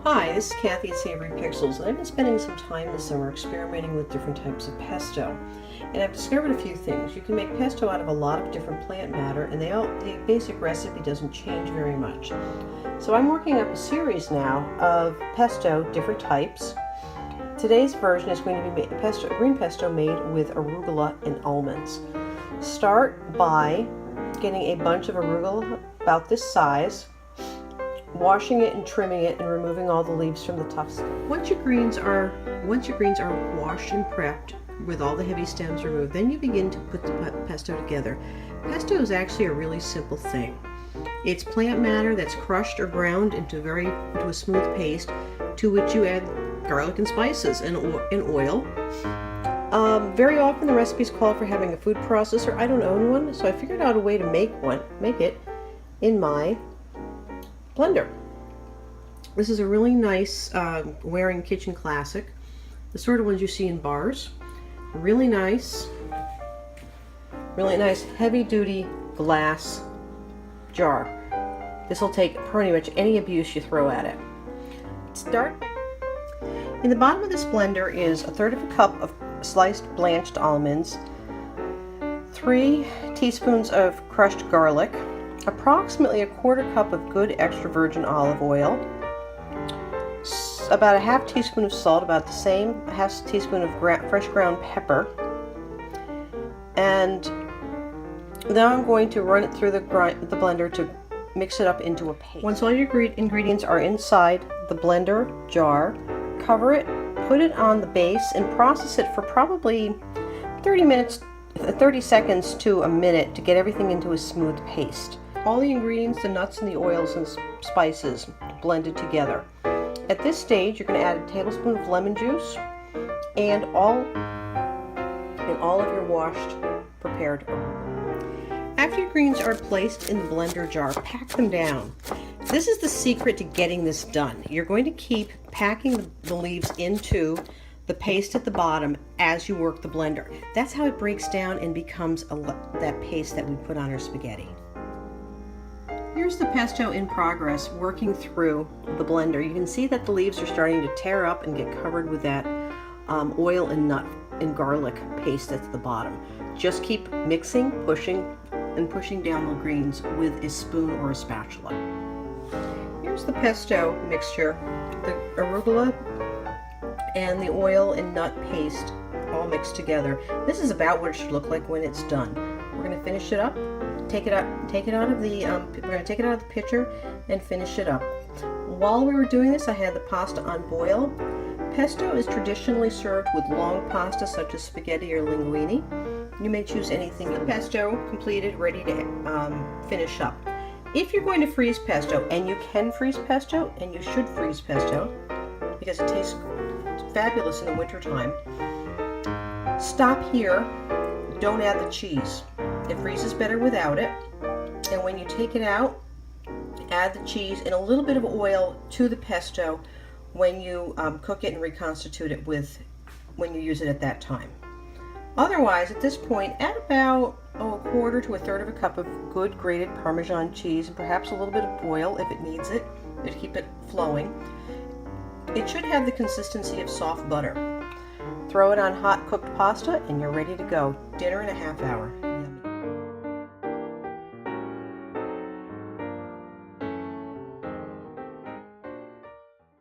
Hi, this is Kathy at Savory Pixels, and I've been spending some time this summer experimenting with different types of pesto. And I've discovered a few things. You can make pesto out of a lot of different plant matter, and the basic recipe doesn't change very much. So I'm working up a series now of pesto, different types. Today's version is going to be green pesto made with arugula and almonds. Start by getting a bunch of arugula about this size, washing it and trimming it and removing all the leaves from the tufts. Once your greens are washed and prepped with all the heavy stems removed, then you begin to put the pesto together. Pesto is actually a really simple thing. It's plant matter that's crushed or ground into a smooth paste, to which you add garlic and spices and oil. Very often the recipes call for having a food processor. I don't own one, so I figured out a way to make it in my blender. This is a really nice wearing kitchen classic, the sort of ones you see in bars. Really nice heavy duty glass jar. This will take pretty much any abuse you throw at it. In the bottom of this blender is 1/3 cup of sliced blanched almonds, 3 teaspoons of crushed garlic, approximately 1/4 cup of good extra virgin olive oil, about a 1/2 teaspoon of salt, about the same, a 1/2 teaspoon of fresh ground pepper, and now I'm going to run it through the blender to mix it up into a paste. Once all your ingredients are inside the blender jar, cover it, put it on the base, and process it for probably 30 seconds to a minute to get everything into a smooth paste. All the ingredients, the nuts and the oils and spices blended together. At this stage, you're going to add a tablespoon of lemon juice and all of your washed, prepared arugula. After your greens are placed in the blender jar, pack them down. This is the secret to getting this done. You're going to keep packing the leaves into the paste at the bottom as you work the blender. That's how it breaks down and becomes that paste that we put on our spaghetti. Here's the pesto in progress working through the blender. You can see that the leaves are starting to tear up and get covered with that oil and nut and garlic paste at the bottom. Just keep mixing, pushing down the greens with a spoon or a spatula. Here's the pesto mixture, the arugula and the oil and nut paste all mixed together. This is about what it should look like when it's done. We're going to finish it up. We're going to take it out of the pitcher and finish it up. While we were doing this, I had the pasta on boil. Pesto is traditionally served with long pasta such as spaghetti or linguine. You may choose anything. The pesto completed, ready to finish up. If you're going to freeze pesto, and you can freeze pesto, and you should freeze pesto because it tastes fabulous in the wintertime, stop here. Don't add the cheese. It freezes better without it. And when you take it out, add the cheese and a little bit of oil to the pesto when you cook it and reconstitute it when you use it at that time. Otherwise, at this point, add about 1/4 to 1/3 cup of good grated Parmesan cheese and perhaps a little bit of oil if it needs it to keep it flowing. It should have the consistency of soft butter. Throw it on hot cooked pasta and you're ready to go. Dinner in a 1/2 hour.